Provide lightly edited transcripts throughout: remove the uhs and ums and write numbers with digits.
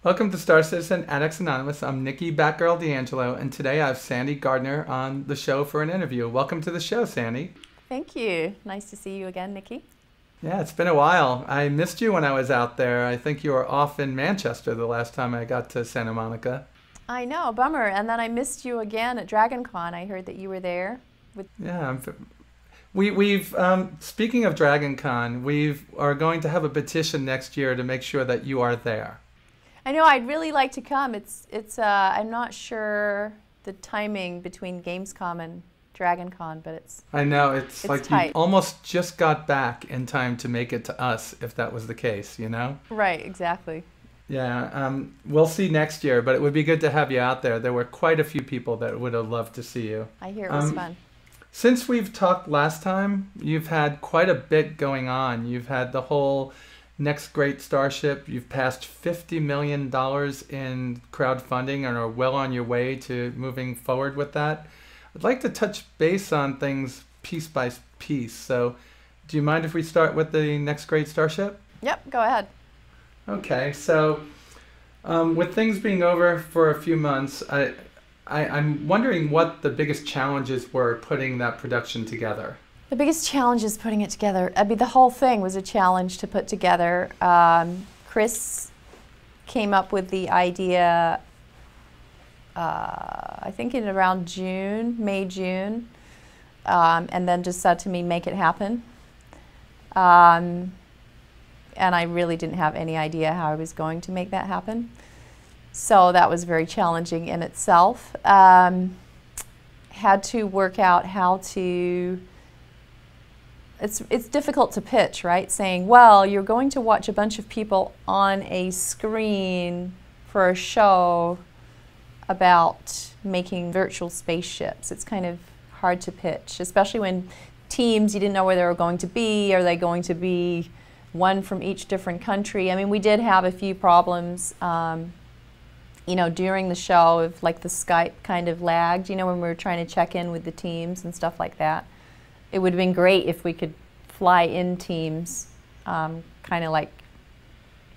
Welcome to Star Citizen Addicts Anonymous. I'm Nikki Batgirl D'Angelo, and today I have Sandi Gardiner on the show for an interview. Welcome to the show, Sandi. Thank you. Nice to see you again, Nikki. Yeah, it's been a while. I missed you when I was out there. I think you were off in Manchester the last time I got to Santa Monica. I know, bummer. And then I missed you again at DragonCon. I heard that you were there. Yeah, we've speaking of DragonCon, we are going to have a petition next year to make sure that you are there. I know. I'd really like to come. I'm not sure the timing between Gamescom and DragonCon, but I know it's like tight. You almost just got back in time to make it to us, if that was the case, you know? Right. Exactly. Yeah. We'll see next year, but it would be good to have you out there. There were quite a few people that would have loved to see you. I hear it was fun. Since we've talked last time, you've had quite a bit going on. You've had the whole next great Starship. You've passed $50 million in crowdfunding and are well on your way to moving forward with that. I'd like to touch base on things piece by piece. So do you mind if we start with the next great Starship? Yep, go ahead. Okay, so with things being over for a few months, I'm wondering what the biggest challenges were putting that production together. The biggest challenge is putting it together. I mean, the whole thing was a challenge to put together. Chris came up with the idea, I think in around May, June, and then just said to me, make it happen. And I really didn't have any idea how I was going to make that happen. So that was very challenging in itself. Had to work out how to... It's difficult to pitch, right? Saying, well, you're going to watch a bunch of people on a screen for a show about making virtual spaceships. It's kind of hard to pitch, especially when teams, you didn't know where they were going to be. Are they going to be one from each different country? I mean, we did have a few problems, during the show, if like the Skype kind of lagged, when we were trying to check in with the teams and stuff like that. It would have been great if we could fly in teams, kind of like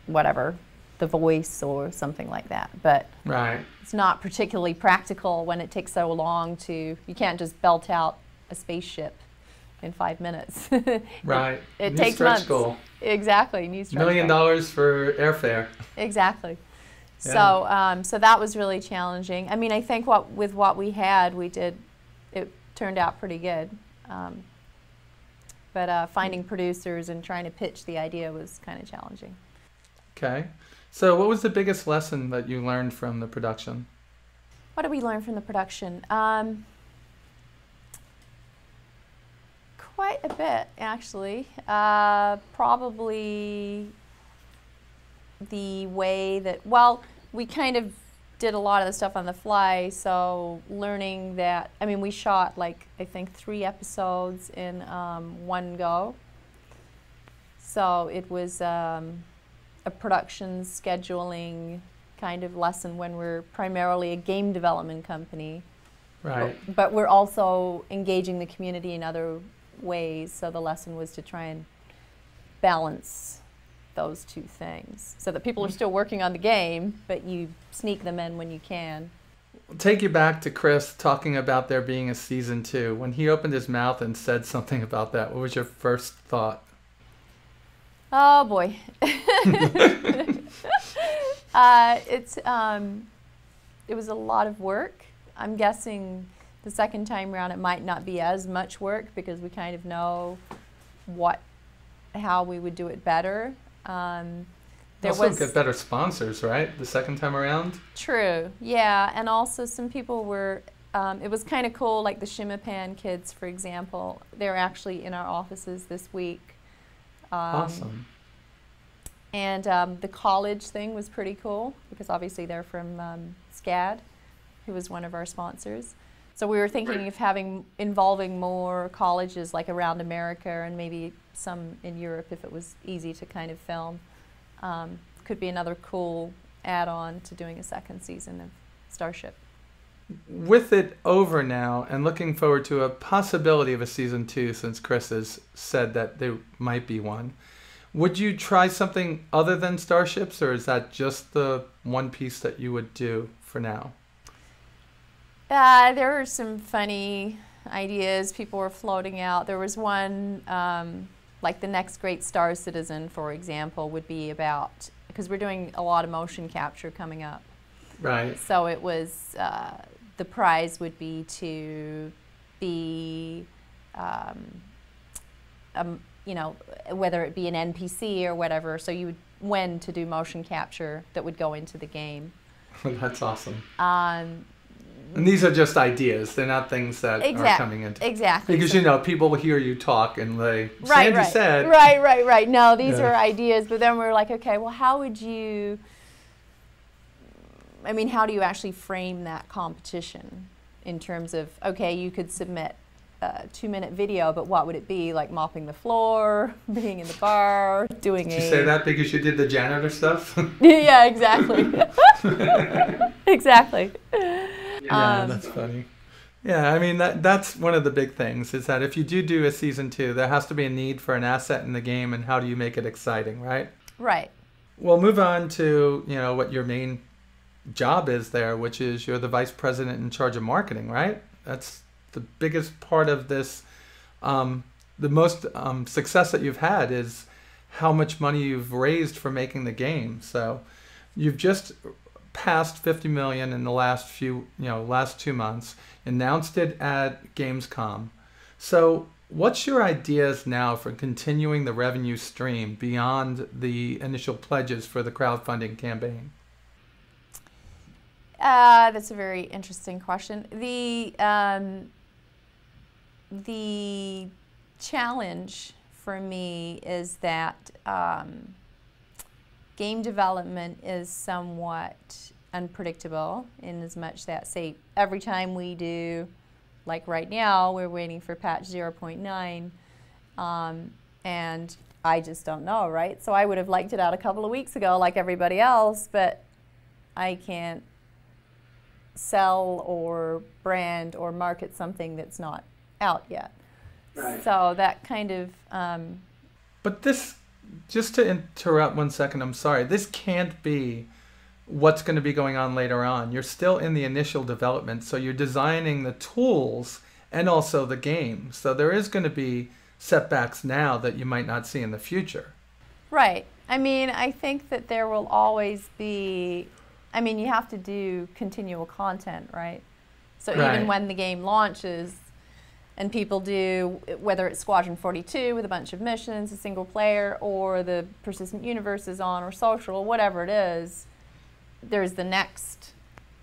whatever, The Voice or something like that. But right. It's not particularly practical when it takes so long you can't just belt out a spaceship in 5 minutes. Right. It New takes stretch months. Goal. Exactly. New stretch $1 million goal. for airfare. Exactly. Yeah. So that was really challenging. I mean, I think with what we had, it turned out pretty good. But finding producers and trying to pitch the idea was kind of challenging. Okay. So what was the biggest lesson that you learned from the production? What did we learn from the production? Quite a bit, actually. Probably the way that, we kind of did a lot of the stuff on the fly, so learning that, I mean, we shot I think 3 episodes in one go. So it was a production scheduling kind of lesson when we're primarily a game development company. Right. But we're also engaging the community in other ways, so the lesson was to try and balance those two things so that people are still working on the game, but you sneak them in when you can. I'll take you back to Chris talking about there being a season 2. When he opened his mouth and said something about that, what was your first thought? Oh boy. It was a lot of work. I'm guessing the second time around it might not be as much work because we kind of know how we would do it better. There also was get better sponsors, right? The second time around? True, yeah. And also some people were, it was kind of cool, like the Shimapan kids, for example. They're actually in our offices this week. Awesome. And the college thing was pretty cool because obviously they're from SCAD, who was one of our sponsors. So we were thinking of involving more colleges like around America and maybe some in Europe if it was easy to kind of film. Could be another cool add-on to doing a second season of Starship. With it over now and looking forward to a possibility of a season 2 since Chris has said that there might be one, Would you try something other than Starships, or is that just the one piece that you would do for now? There are some funny ideas people were floating out. There was one, like the next great Star Citizen, for example, would be about, because we're doing a lot of motion capture coming up. Right. So it was, the prize would be to be, you know, whether it be an NPC or whatever, so you would win to do motion capture that would go into the game. That's awesome. And these are just ideas. They're not things that are coming into. Exactly. Because, you know, people will hear you talk and they, right, Sandi said. Right. No, these are ideas. But then we're like, okay, well, how would you, I mean, how do you actually frame that competition in terms of, okay, you could submit a 2-minute video, but what would it be? Like mopping the floor, being in the bar, doing Did you say that because you did the janitor stuff? Yeah, exactly. Exactly. Yeah, that's funny. Yeah, I mean, that's one of the big things, is that if you do a season 2, there has to be a need for an asset in the game, and how do you make it exciting, right? Right. We'll move on to, you know, what your main job is there, which is you're the vice president in charge of marketing, right? That's the biggest part of this. The most success that you've had is how much money you've raised for making the game. So you've just passed 50 million in the last 2 months, announced it at Gamescom. So what's your ideas now for continuing the revenue stream beyond the initial pledges for the crowdfunding campaign? That's a very interesting question. The challenge for me is that game development is somewhat unpredictable, in as much that, say, every time we do, like right now, we're waiting for patch 0.9, and I just don't know, right? So I would have liked it out a couple of weeks ago like everybody else, but I can't sell or brand or market something that's not out yet. Right. So that kind of... But this, just to interrupt 1 second, I'm sorry, this can't be what's going to be going on later on. You're still in the initial development, so you're designing the tools and also the game. So there is going to be setbacks now that you might not see in the future. Right. I mean, I think that there will always be, I mean, you have to do continual content, right? So even when the game launches and people do, whether it's Squadron 42 with a bunch of missions, a single player, or the Persistent Universe is on, or social, whatever it is, there's the next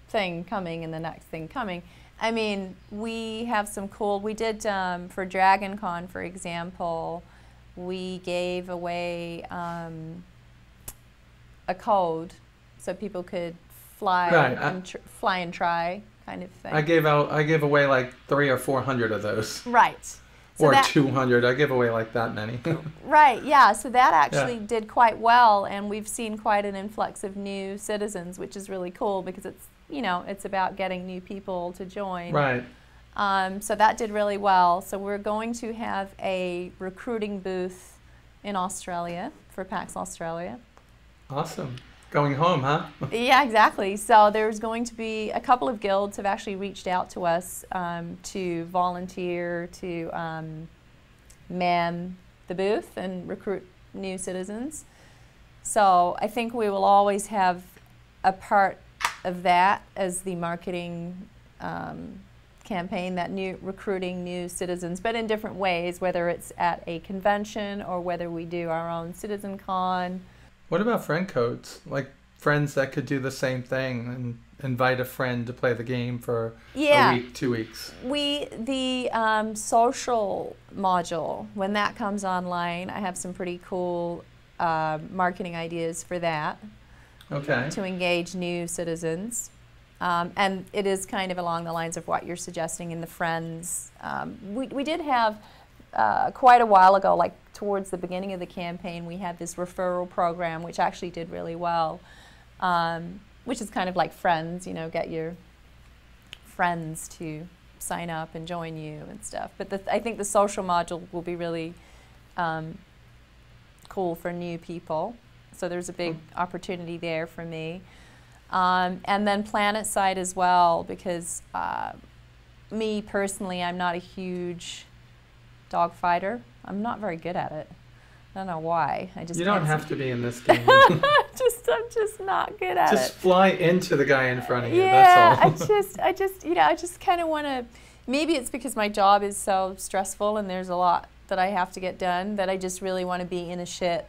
thing coming and the next thing coming. I mean, we have some cool, we did for Dragon Con, for example, we gave away a code so people could fly fly and try kind of thing. I gave away like 300 or 400 of those. Right. So or 200. I gave away like that many. Right, yeah. So that actually did quite well, and we've seen quite an influx of new citizens, which is really cool because it's, you know, it's about getting new people to join. Right. So that did really well. So we're going to have a recruiting booth in Australia for PAX Australia. Awesome. Going home, huh? Yeah, exactly. So there's going to be a couple of guilds have actually reached out to us to volunteer to man the booth and recruit new citizens. So I think we will always have a part of that as the marketing campaign, that new recruiting new citizens, but in different ways, whether it's at a convention or whether we do our own Citizencon. What about friend codes? Like friends that could do the same thing and invite a friend to play the game for a week, 2 weeks. The social module, when that comes online, I have some pretty cool marketing ideas for that. Okay. To engage new citizens. And it is kind of along the lines of what you're suggesting in the friends. We did have quite a while ago, like towards the beginning of the campaign, we had this referral program which actually did really well, which is kind of like friends, you know, get your friends to sign up and join you and stuff. But I think the social module will be really cool for new people. So there's a big opportunity there for me. And then planet side as well, because me personally, I'm not a huge dog fighter. I'm not very good at it. I don't know why. You don't have to be in this game. I'm just not good at it. Just fly into the guy in front of you. Yeah, that's all. I just kind of want to. Maybe it's because my job is so stressful and there's a lot that I have to get done that I just really want to be in a shit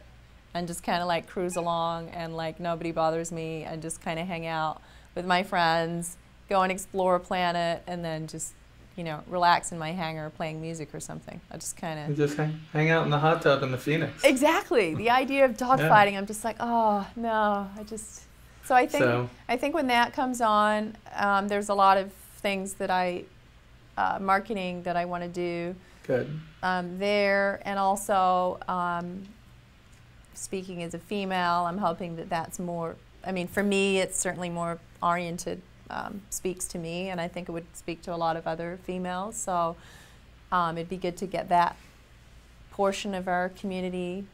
and just kind of like cruise along and like nobody bothers me and just kind of hang out with my friends, go and explore a planet, and then just, you know, relax in my hangar playing music or something. I just kind of just hang out in the hot tub in the Phoenix. Exactly. The idea of dogfighting, I'm just like, oh no, So I think when that comes on, there's a lot of things that marketing that I want to do. Good. There, and also speaking as a female, I'm hoping that that's more. I mean, for me, it's certainly more oriented. Speaks to me, and I think it would speak to a lot of other females. So it'd be good to get that portion of our community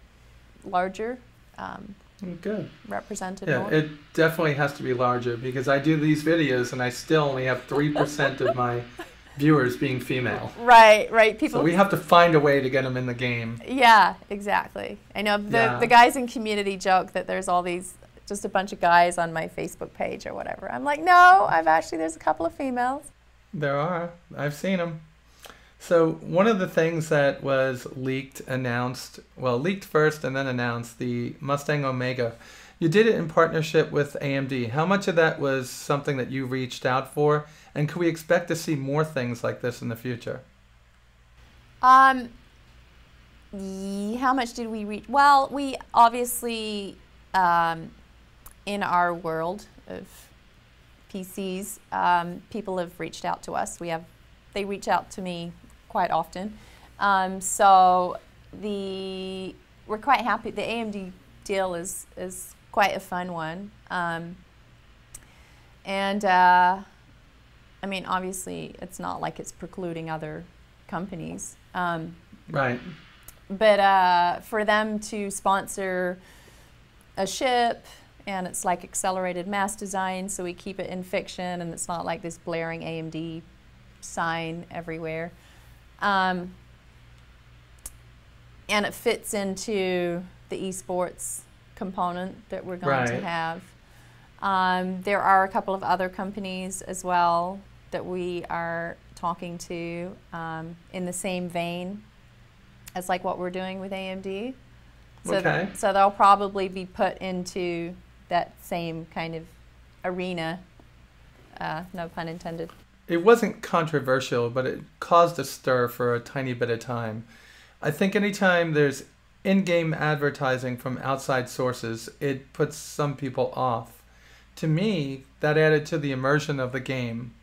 larger, good, represented more. It definitely has to be larger, because I do these videos and I still only have 3% of my viewers being female. Right. People. So we have to find a way to get them in the game. Yeah, exactly. I know the guys in community joke that there's all these. Just a bunch of guys on my Facebook page or whatever. I'm like, no, there's a couple of females. There are. I've seen them. So one of the things that was leaked first and then announced, the Mustang Omega. You did it in partnership with AMD. How much of that was something that you reached out for? And could we expect to see more things like this in the future? How much did we reach? Well, we obviously... in our world of PCs, people have reached out to us. They reach out to me quite often. So we're quite happy. The AMD deal is quite a fun one. I mean, obviously, it's not like it's precluding other companies. Right. But for them to sponsor a ship, and it's like accelerated mass design, so we keep it in fiction, and it's not like this blaring AMD sign everywhere. And it fits into the eSports component that we're going to have. There are a couple of other companies as well that we are talking to in the same vein as like what we're doing with AMD. So they'll probably be put into that same kind of arena, no pun intended. It wasn't controversial, but it caused a stir for a tiny bit of time. I think anytime there's in-game advertising from outside sources, it puts some people off. To me, that added to the immersion of the game,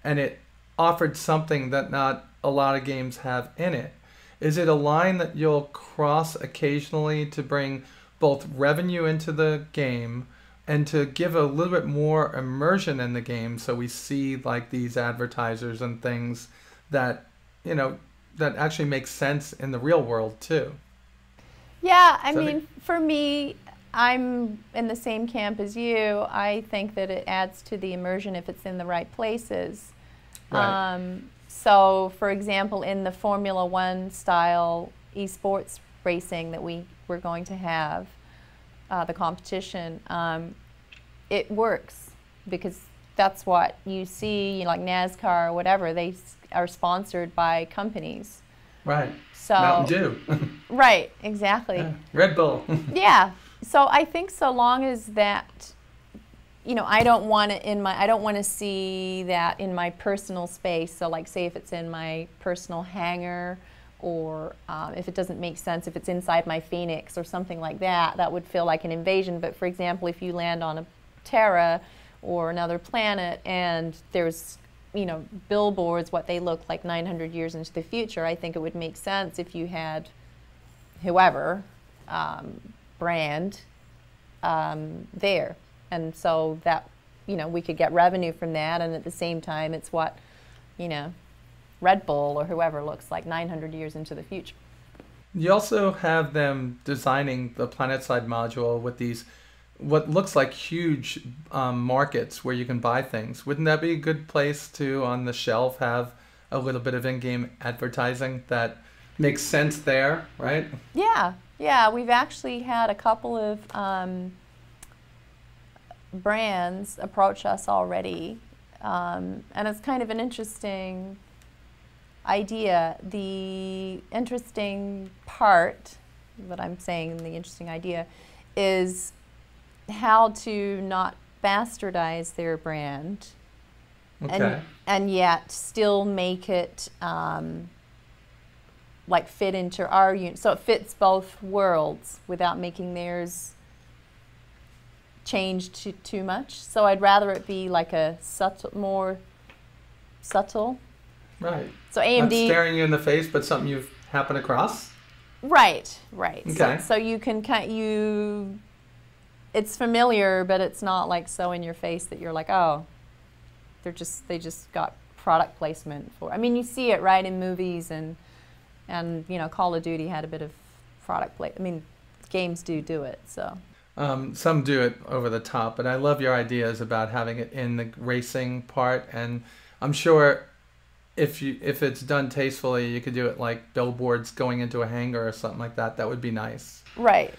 and it offered something that not a lot of games have in it. Is it a line that you'll cross occasionally to bring both revenue into the game and to give a little bit more immersion in the game, so we see like these advertisers and things that, you know, that actually make sense in the real world too? Yeah, I mean, for me, I'm in the same camp as you. I think that it adds to the immersion if it's in the right places. Right. So, for example, in the Formula One style eSports racing that we're going to have, the competition, it works because that's what you see, like NASCAR or whatever. They are sponsored by companies. Right. So Mountain Dew. Right. Exactly. Yeah. Red Bull. Yeah. So I think so long as that, you know, I don't want to see that in my personal space. So like, say if it's in my personal hangar, or if it doesn't make sense, if it's inside my Phoenix or something like that, that would feel like an invasion. But for example, if you land on a Terra or another planet and there's, you know, billboards, what they look like 900 years into the future, I think it would make sense if you had whoever brand there. And so that, you know, we could get revenue from that, and at the same time it's what, you know, Red Bull or whoever looks like 900 years into the future. You also have them designing the PlanetSide module with these, what looks like huge markets where you can buy things. Wouldn't that be a good place to, on the shelf, have a little bit of in-game advertising that makes sense there, right? Yeah, yeah. We've actually had a couple of brands approach us already, and it's kind of an interesting idea. The interesting part, what I'm saying, the interesting idea, is how to not bastardize their brand, Okay. and yet still make it like fit into our unit, so it fits both worlds without making theirs change too much. So I'd rather it be like a more subtle. Right. So AMD. Not staring you in the face, but something you've happened across. Right. Right. Okay. So you can it's familiar, but it's not like so in your face that you're like, oh, they just got product placement for. I mean, you see it right in movies and you know, Call of Duty had a bit of product I mean, games do it. So. Some do it over the top, but I love your ideas about having it in the racing part, and I'm sure if it's done tastefully, you could do it like billboards going into a hangar or something like that. That would be nice. Right.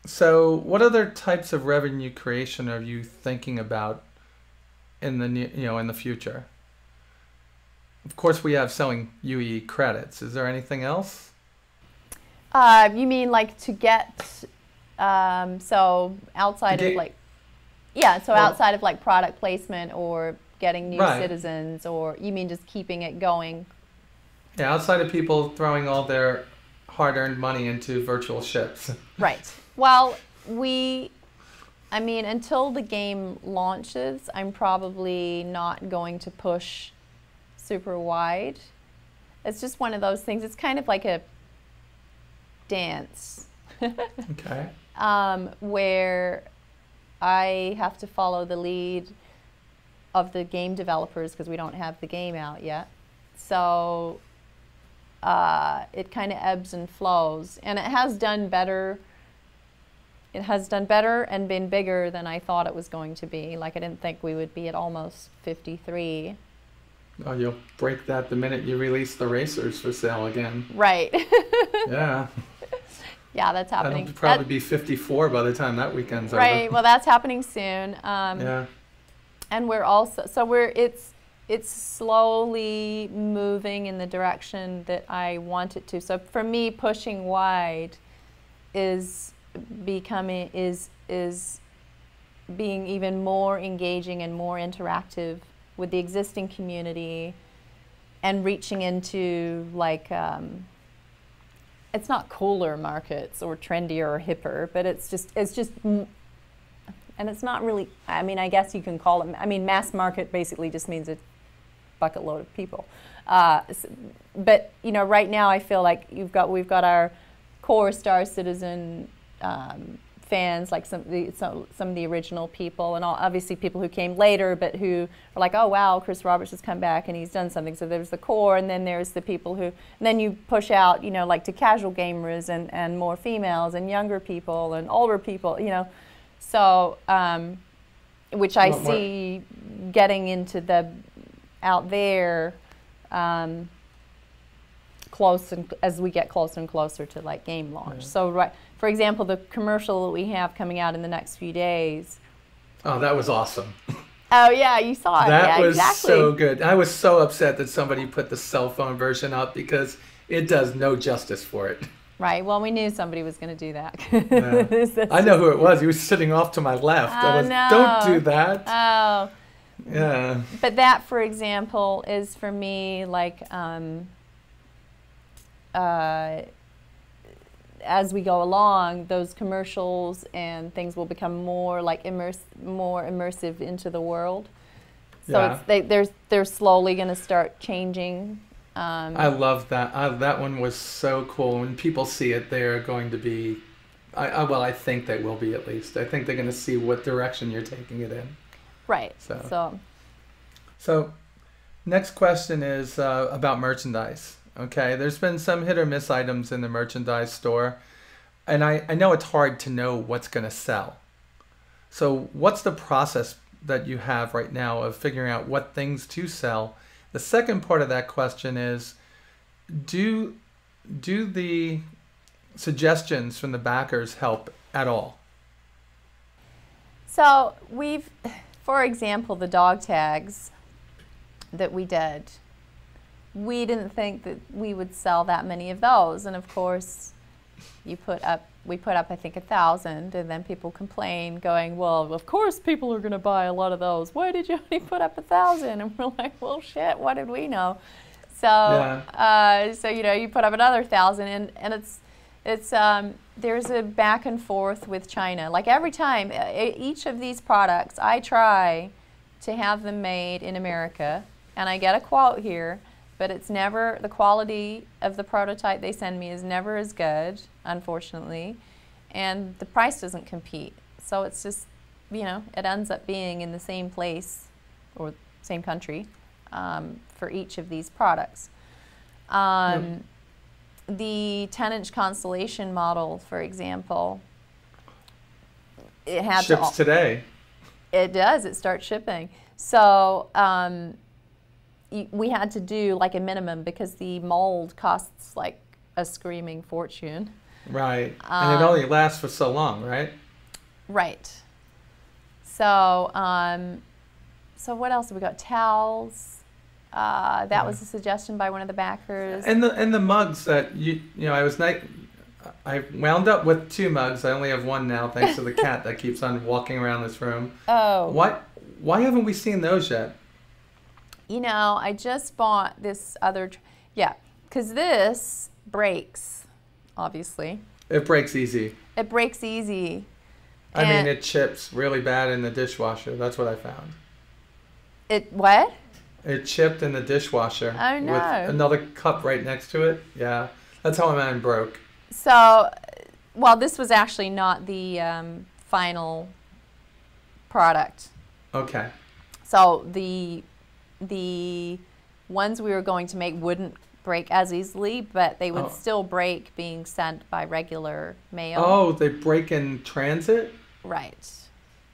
So what other types of revenue creation are you thinking about in the future? Of course, we have selling UE credits. Is there anything else? You mean like to get so outside of like, yeah, so outside of like product placement or getting new citizens, or you mean just keeping it going? Yeah, outside of people throwing all their hard-earned money into virtual ships. Right. Well, I mean, until the game launches, I'm probably not going to push super wide. It's just one of those things. It's kind of like a dance. Okay. Where I have to follow the lead of the game developers because we don't have the game out yet. So it kind of ebbs and flows, and it has done better. It has done better and been bigger than I thought it was going to be. Like, I didn't think we would be at almost 53. Oh, you'll break that the minute you release the racers for sale again. Right. Yeah. Yeah, that's happening. That'll probably be 54 by the time that weekend's over. Right. Well, that's happening soon. Yeah. And we're also it's slowly moving in the direction that I want it to. So for me, pushing wide is being even more engaging and more interactive with the existing community, and reaching into like it's not cooler markets or trendier or hipper, but it's just and it's not really, I mean, I guess you can call it, I mean, mass market basically just means a bucket load of people. But you know, right now I feel like we've got our core Star Citizen fans, like some of the original people, and obviously people who came later, but who are like, oh wow, Chris Roberts has come back and he's done something. So there's the core, and then there's the people who, and then you push out, you know, like to casual gamers and more females and younger people and older people, you know. So, which I see getting into the out there close, and as we get closer and closer to like game launch. Yeah. So right. For example, the commercial that we have coming out in the next few days. Oh, that was awesome. Oh, yeah, you saw it. That yeah, was exactly. so good. I was so upset that somebody put the cell phone version up because it does no justice for it. Right. Well, we knew somebody was going to do that. Yeah. I know who it was. He was sitting off to my left. No. Don't do that. Oh. Yeah. But that, for example, is for me like as we go along, those commercials and things will become more like more immersive into the world. So yeah. They're slowly going to start changing. I love that. That one was so cool. When people see it, they're going to be, I think they will be at least. I think they're going to see what direction you're taking it in. Right. So next question is about merchandise. Okay, there's been some hit or miss items in the merchandise store, and I know it's hard to know what's going to sell. So what's the process that you have right now of figuring out what things to sell? The second part of that question is, do the suggestions from the backers help at all? So for example, the dog tags that we did, we didn't think that we would sell that many of those. And of course, we put up I think 1,000, and then people complain going, well, of course people are going to buy a lot of those. Why did you only put up 1,000? And we're like, well, shit, what did we know? So, yeah. So you put up another 1,000, and it's there's a back and forth with China. Like every time, each of these products, I try to have them made in America, and I get a quote here, but it's never, the quality of the prototype they send me is never as good, unfortunately, and the price doesn't compete. So it's just, it ends up being in the same place or same country for each of these products. The 10-inch Constellation model, for example, it had ships today. It does. It starts shipping. So we had to do like a minimum because the mold costs like a screaming fortune. Right. And it only lasts for so long, right? Right. So so what else have we got? Towels. That was a suggestion by one of the backers. And the mugs that I wound up with 2 mugs. I only have 1 now, thanks to the cat that keeps on walking around this room. Oh. Why haven't we seen those yet? I just bought this other, because this breaks, obviously. It breaks easy. It breaks easy. I mean, it chips really bad in the dishwasher. That's what I found. It what? It chipped in the dishwasher. Oh, no. With another cup right next to it. Yeah, that's how mine broke. So, well, this was actually not the final product. Okay. So the ones we were going to make wouldn't break as easily, but they would still break being sent by regular mail. Oh, they break in transit? Right.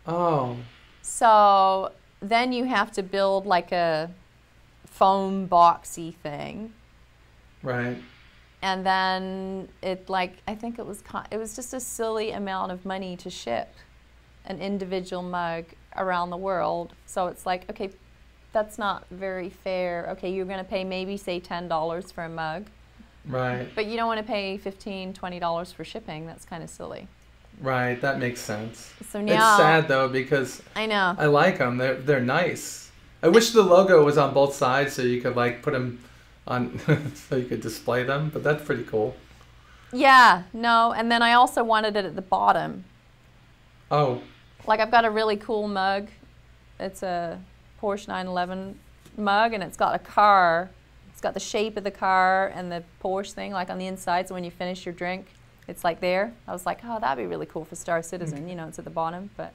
Oh. So then you have to build like a foam boxy thing. Right. And then I think it was just a silly amount of money to ship an individual mug around the world. So it's like, okay, that's not very fair. Okay, you're going to pay maybe say $10 for a mug. Right. But you don't want to pay $15, $20 for shipping. That's kind of silly. Right, that makes sense. So now, it's sad though because I know. I like them. They're nice. I wish the logo was on both sides so you could like put them on so you could display them, but that's pretty cool. Yeah, no, and then I also wanted it at the bottom. Oh. Like I've got a really cool mug. It's a Porsche 911 mug, and it's got a car. It's got the shape of the car and the Porsche thing like on the inside, so when you finish your drink, it's like there. I was like, oh, that'd be really cool for Star Citizen. It's at the bottom, but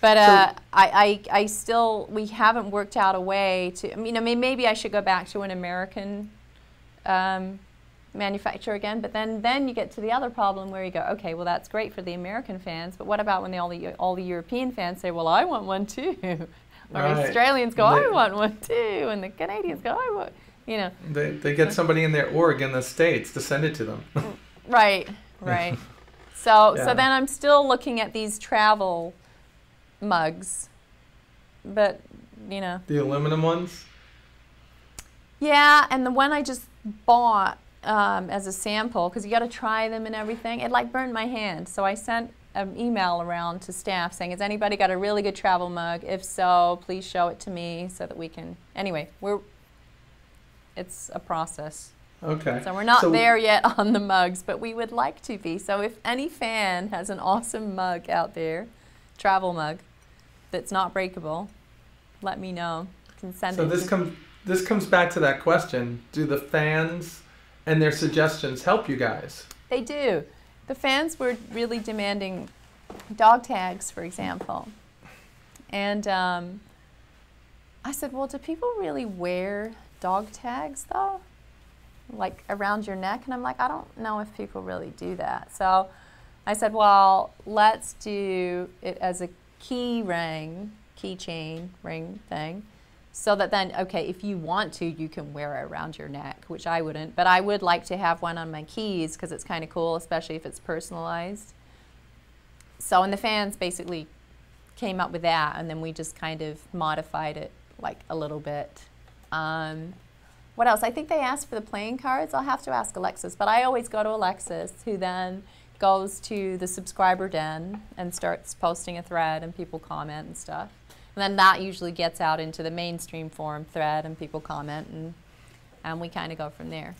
I still, we haven't worked out a way to, maybe I should go back to an American manufacturer again, but then you get to the other problem where you go, okay, well, that's great for the American fans, but what about when all the European fans say, well, I want one too? Or right. Australians go, I want one too, and the Canadians go, I want, They get somebody in their org in the States to send it to them. Right. So Yeah. so then I'm still looking at these travel mugs, but The aluminum ones? Yeah, and the one I just bought as a sample, because you got to try them and everything, it like burned my hand. So I sent an email around to staff saying, has anybody got a really good travel mug? If so, please show it to me so that we can, anyway, it's a process. Okay. So we're not there yet on the mugs, but we would like to be. So if any fan has an awesome mug out there, travel mug, that's not breakable, let me know. You can send it. So this comes back to that question. Do the fans and their suggestions help you guys? They do. The fans were really demanding dog tags, for example. And I said, well, do people really wear dog tags, though? like around your neck, and I'm like, I don't know if people really do that. So I said, well, let's do it as a keychain ring thing, so that then, okay, if you want to, you can wear it around your neck, which I wouldn't, but I would like to have one on my keys because it's kind of cool, especially if it's personalized. So, and the fans basically came up with that, and then we just kind of modified it like a little bit. What else? I think they asked for the playing cards. I'll have to ask Alexis, but I always go to Alexis, who then goes to the subscriber den and starts posting a thread, and people comment and stuff. And then that usually gets out into the mainstream forum thread, and people comment, and we kind of go from there.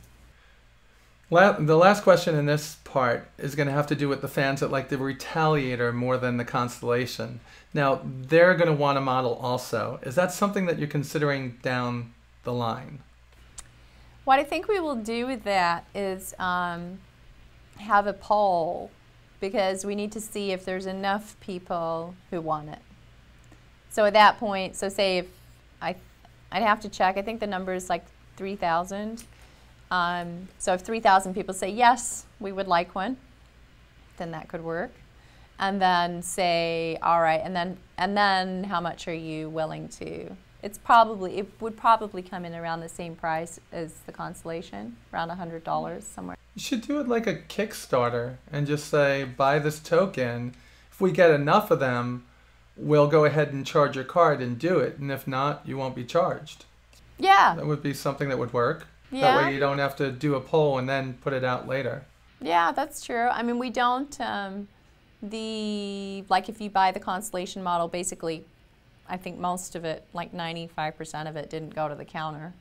The last question in this part is going to have to do with the fans that like the Retaliator more than the Constellation. Now, they're going to want a model also. Is that something that you're considering down the line? What I think we will do with that is have a poll, because we need to see if there's enough people who want it. So at that point, so say if I'd have to check, I think the number is like 3,000. So if 3,000 people say, yes, we would like one, then that could work. And then say, all right, and then how much are you willing to? It would probably come in around the same price as the Constellation, around $100 somewhere. You should do it like a Kickstarter and just say, buy this token. If we get enough of them, we'll go ahead and charge your card and do it. And if not, you won't be charged. Yeah. That would be something that would work. Yeah. That way you don't have to do a poll and then put it out later. Yeah, that's true. I mean, we don't, like if you buy the Constellation model, basically, I think most of it, like 95% of it, didn't go to the counter.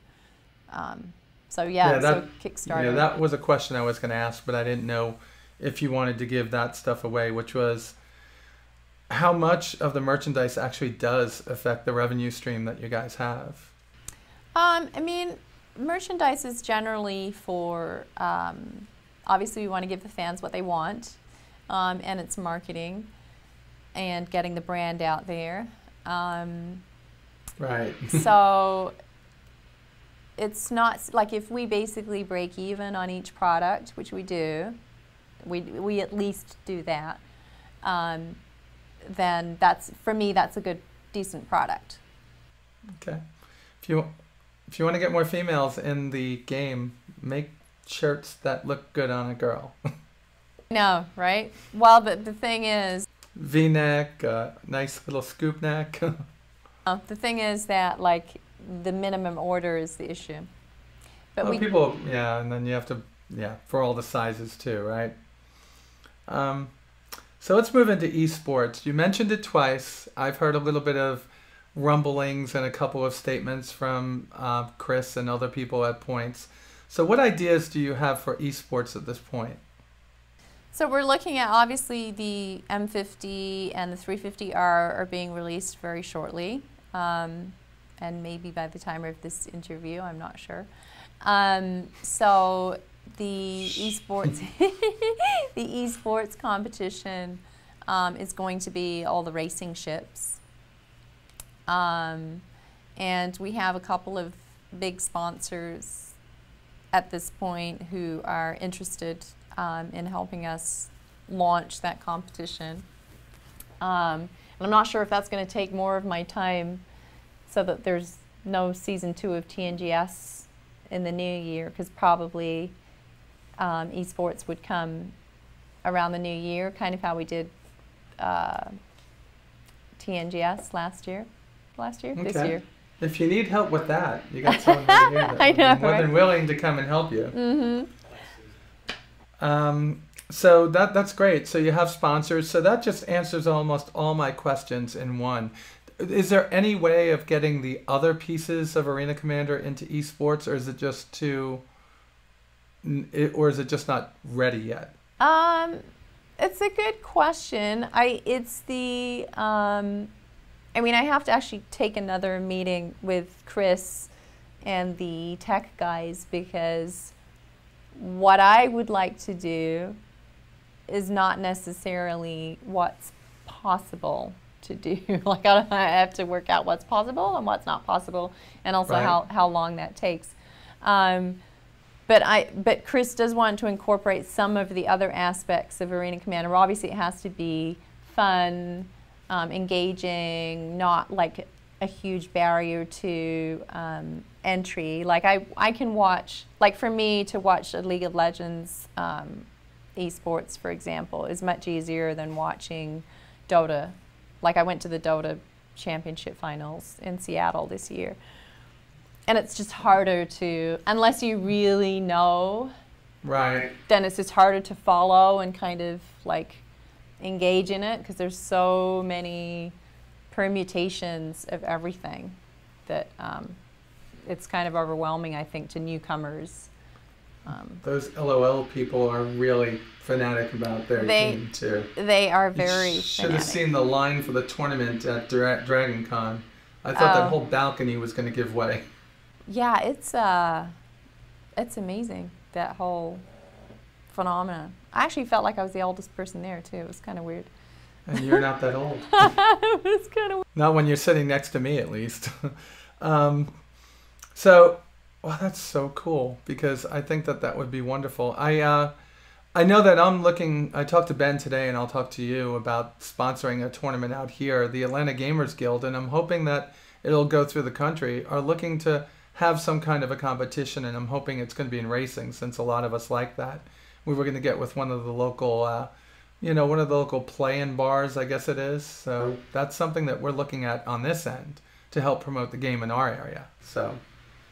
So Kickstarter. Yeah, that was a question I was going to ask, but I didn't know if you wanted to give that stuff away, which was how much of the merchandise actually does affect the revenue stream that you guys have? I mean, merchandise is generally for, obviously we want to give the fans what they want, and it's marketing and getting the brand out there. Right. So it's not like if we basically break even on each product, which we do, we at least do that, then for me that's a good, decent product. Okay. If you want to get more females in the game, make shirts that look good on a girl. No, right? Well, the thing is, V-neck, nice little scoop neck. the thing is that like the minimum order is the issue. But and then you have to, for all the sizes too, right? So let's move into eSports. You mentioned it twice. I've heard a little bit of rumblings and a couple of statements from Chris and other people at points. So what ideas do you have for eSports at this point? So we're looking at, obviously, the M50 and the 350R are being released very shortly, and maybe by the time of this interview, I'm not sure. So the eSports, the eSports competition is going to be all the racing ships. And we have a couple of big sponsors at this point who are interested in helping us launch that competition. And I'm not sure if that's going to take more of my time, so that there's no season 2 of TNGS in the new year, because probably eSports would come around the new year, kind of how we did TNGS last year, Okay. this year. If you need help with that, you got someone right here that I know, more right? than willing to come and help you. Mm-hmm. So that's great. So you have sponsors. So that just answers almost all my questions in one. Is there any way of getting the other pieces of Arena Commander into eSports, or is it just not ready yet? It's a good question. I have to actually take another meeting with Chris and the tech guys, because what I would like to do is not necessarily what's possible to do. Like I have to work out what's possible and what's not possible, and also right. how long that takes. But but Chris does want to incorporate some of the other aspects of Arena Commander. Obviously, it has to be fun, engaging, not like a huge barrier to entry. Like I can watch, like for me to watch a League of Legends eSports, for example, is much easier than watching Dota. Like I went to the Dota Championship Finals in Seattle this year. And it's just harder to, unless you really know, right? Then it's just harder to follow and kind of like engage in it because there's so many permutations of everything that it's kind of overwhelming, I think, to newcomers. Those LOL people are really fanatic about their game too. They are very You should have seen the line for the tournament at DragonCon. I thought that whole balcony was going to give way. Yeah, it's amazing, that whole phenomenon. I actually felt like I was the oldest person there too. It was kind of weird. And you're not that old. It was kind of weird. Not when you're sitting next to me, at least. So, well, that's so cool because I think that would be wonderful. I know that I'm looking. I talked to Ben today, and I'll talk to you about sponsoring a tournament out here, the Atlanta Gamers Guild, and I'm hoping that it'll go through the country. Are looking to have some kind of a competition, and I'm hoping it's going to be in racing since a lot of us like that. We were going to get with one of the local, one of the local play-in bars, I guess it is. So that's something that we're looking at on this end to help promote the game in our area. So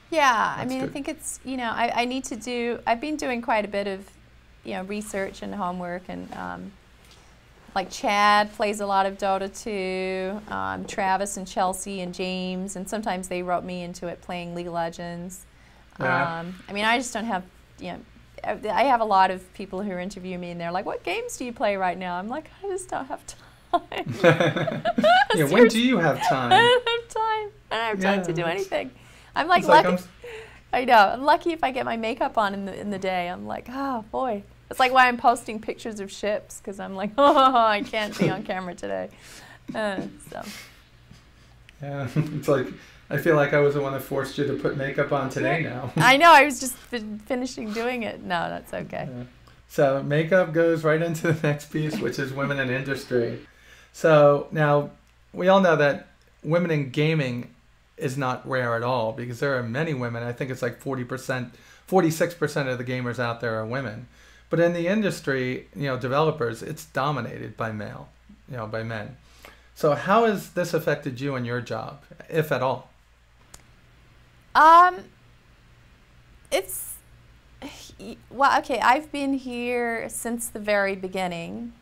yeah, I mean, good. I think it's, I need to do, I've been doing quite a bit of, research and homework, and like Chad plays a lot of Dota too, Travis and Chelsea and James, and sometimes they rope me into it playing League of Legends. Yeah. I mean, I just don't have, I have a lot of people who interview me and they're like, what games do you play right now? I'm like, I just don't have time. Yeah, when do you have time? I don't have time. I don't have time to do anything. I'm like It's lucky. I know. I'm lucky if I get my makeup on in the day. I'm like, oh boy. It's like why I'm posting pictures of ships, because I'm like, oh, I can't be on camera today. So. Yeah, it's like I feel like I was the one that forced you to put makeup on today now. I know. I was just finishing doing it. No, that's okay. Yeah. So makeup goes right into the next piece, which is women in industry. So now we all know that women in gaming is not rare at all, because there are many women. I think it's like 40%, 46% of the gamers out there are women. But in the industry, developers, it's dominated by by men. So how has this affected you and your job, if at all? Well, okay, I've been here since the very beginning.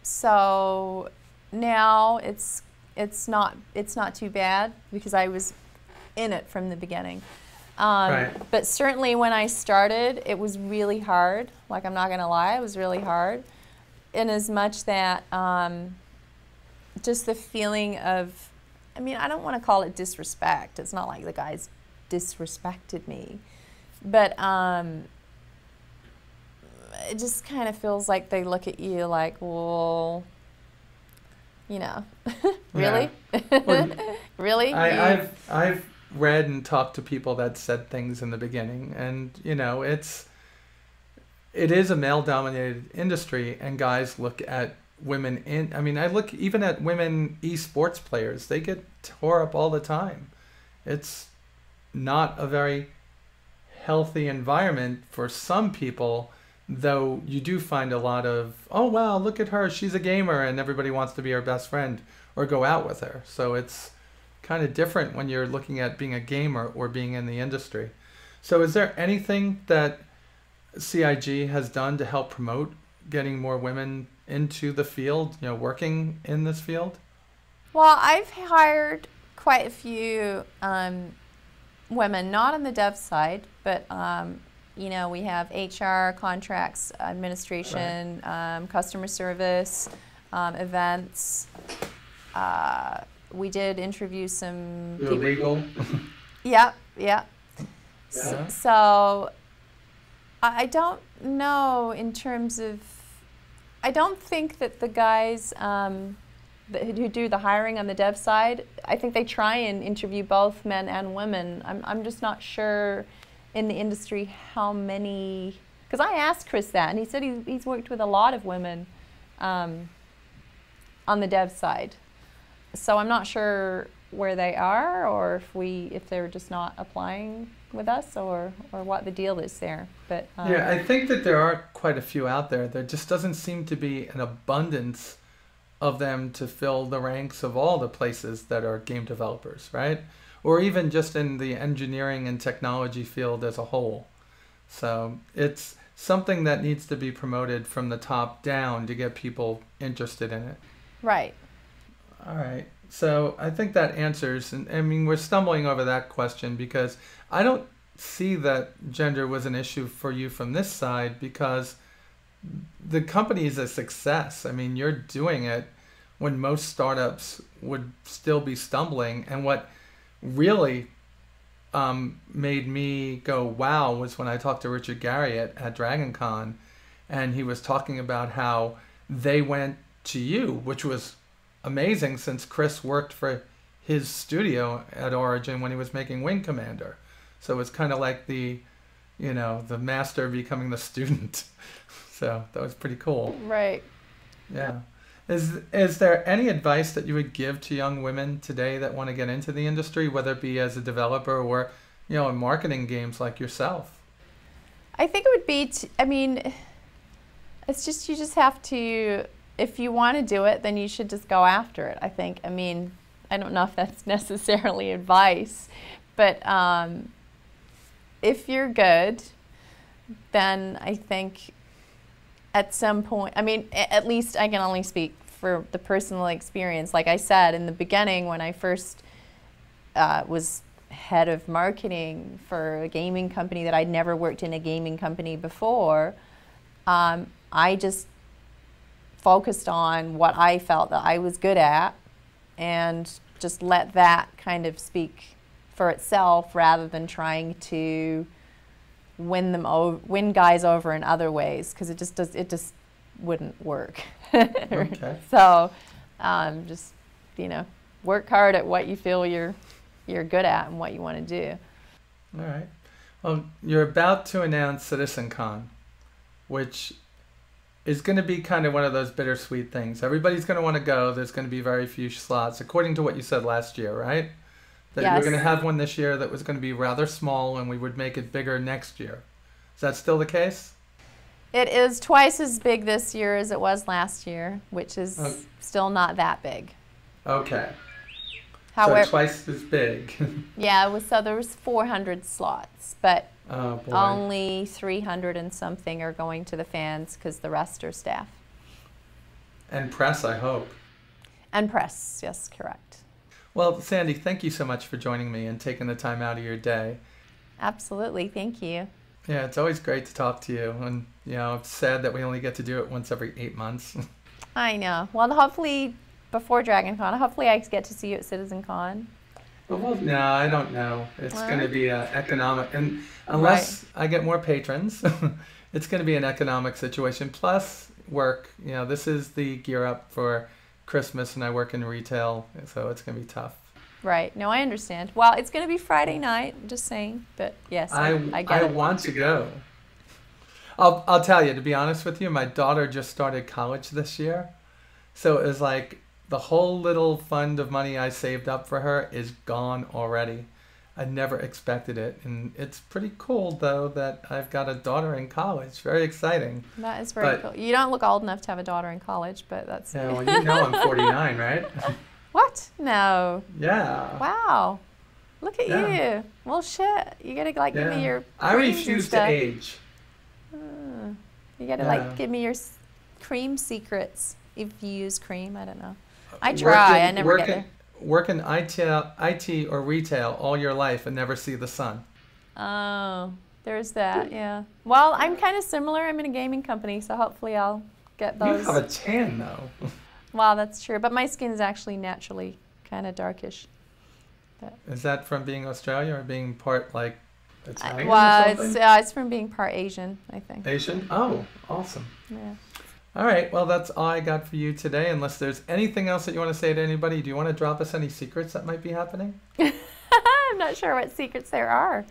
So now it's not too bad because I was in it from the beginning. Right. But certainly when I started, it was really hard. Like, I'm not going to lie, it was really hard. In as much that just the feeling of, I mean, I don't want to call it disrespect. It's not like the guys disrespected me. But it just kind of feels like they look at you like, well, really? Well, really? I've read and talked to people that said things in the beginning, and it is a male-dominated industry, and guys look at women in. I mean, I look even at women eSports players; they get tore up all the time. It's not a very healthy environment for some people, though. You do find a lot of, oh wow, look at her, she's a gamer, and everybody wants to be her best friend or go out with her. So it's kind of different when you're looking at being a gamer or being in the industry. So is there anything that CIG has done to help promote getting more women into the field, working in this field? Well, I've hired quite a few women, not on the dev side, but we have HR, contracts, administration, right. Customer service, events. We did interview some people. Legal? Yeah. So I don't know in terms of, I don't think that the guys who do the hiring on the dev side, I think they try and interview both men and women. I'm just not sure in the industry how many, because I asked Chris that, and he said he's worked with a lot of women on the dev side. So I'm not sure where they are, or if they're just not applying with us, or what the deal is there. But yeah, I think that there are quite a few out there. There just doesn't seem to be an abundance of them to fill the ranks of all the places that are game developers, right? Or even just in the engineering and technology field as a whole. So it's something that needs to be promoted from the top down to get people interested in it. Right. All right. So I think that answers, and I mean, we're stumbling over that question because I don't see that gender was an issue for you from this side, because the company is a success. I mean, you're doing it when most startups would still be stumbling. And what really made me go wow was when I talked to Richard Garriott at DragonCon, and he was talking about how they went to you, which was amazing since Chris worked for his studio at Origin when he was making Wing Commander. So it's kind of like the master becoming the student. So that was pretty cool. Right. Yeah. Is there any advice that you would give to young women today that want to get into the industry, whether it be as a developer or, in marketing games like yourself? I think it would be, it's just, you just have to, if you want to do it, then you should just go after it, I think. I mean, I don't know if that's necessarily advice, but if you're good, then I think at some point, at least I can only speak for the personal experience. Like I said, in the beginning, when I first was head of marketing for a gaming company that I'd never worked in a gaming company before, I just focused on what I felt that I was good at and just let that kind of speak for itself, rather than trying to win guys over in other ways, because it just wouldn't work. Okay. So just work hard at what you feel you're good at and what you want to do. All right. Well, you're about to announce Citizencon, which is going to be kind of one of those bittersweet things. Everybody's going to want to go. There's going to be very few slots, according to what you said last year, right? That Yes. you were going to have one this year that was going to be rather small, and we would make it bigger next year. Is that still the case? It is twice as big this year as it was last year, which is still not that big. Okay. However, So twice as big. yeah, so there was 400 slots, but Oh, boy. only 300 and something are going to the fans, because the rest are staff. And press, I hope. And press, yes, correct. Well, Sandi, thank you so much for joining me and taking the time out of your day. Absolutely, thank you. Yeah, it's always great to talk to you. And, it's sad that we only get to do it once every 8 months. I know. Well, hopefully before DragonCon, hopefully I get to see you at Citizencon. Well, no, I don't know. It's Well, going to be economic. And unless I get more patrons, it's going to be an economic situation. Plus work. This is the gear up for Christmas, and I work in retail, so it's going to be tough. Right. No, I understand. Well, it's going to be Friday night, just saying. But yes, I get it. I want to go. I'll tell you, to be honest with you, my daughter just started college this year. So it was like the whole little fund of money I saved up for her is gone already. I never expected it. And it's pretty cool, though, that I've got a daughter in college. Very exciting. That is very cool. You don't look old enough to have a daughter in college, but that's... Yeah, well, I'm 49, right? What? No. Yeah. Wow. Look at Yeah. you. Well, shit. You gotta give me your I creams refuse and stuff. to age. You gotta Yeah. give me your cream secrets. If you use cream, I don't know. I try. I never get there. Work in IT or retail all your life and never see the sun. Oh, there's that. Yeah. Well, I'm kind of similar. I'm in a gaming company, so hopefully I'll get those. You have a tan, though. Well, that's true. But my skin is actually naturally kind of darkish. But, Is that from being Australia or being part, like, Italian well, or something? it's from being part Asian, I think. Asian? Oh, awesome. Yeah. All right, well, that's all I got for you today. Unless there's anything else that you want to say to anybody, do you want to drop us any secrets that might be happening? I'm not sure what secrets there are.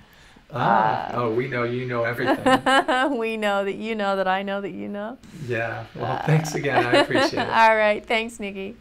We know you know everything. We know that you know that I know that you know. Yeah. Well, thanks again. I appreciate it. All right. Thanks, Nikki.